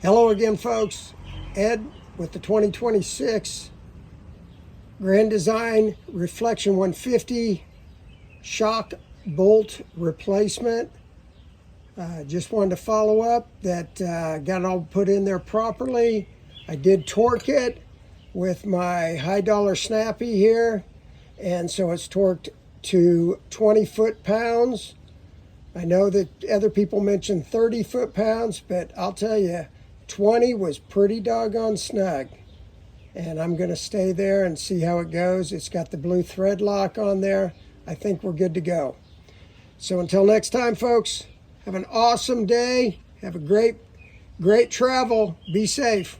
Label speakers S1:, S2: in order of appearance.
S1: Hello again, folks. Ed with the 2026 Grand Design Reflection 150 shock bolt replacement. Just wanted to follow up that got it all put in there properly. I did torque it with my high dollar snappy here, and so it's torqued to 20 foot-pounds. I know that other people mentioned 30 foot-pounds, but I'll tell you, 20 was pretty doggone snug. And I'm going to stay there and see how it goes. It's got the blue thread lock on there. I think we're good to go. So until next time, folks, have an awesome day. Have a great travel. Be safe.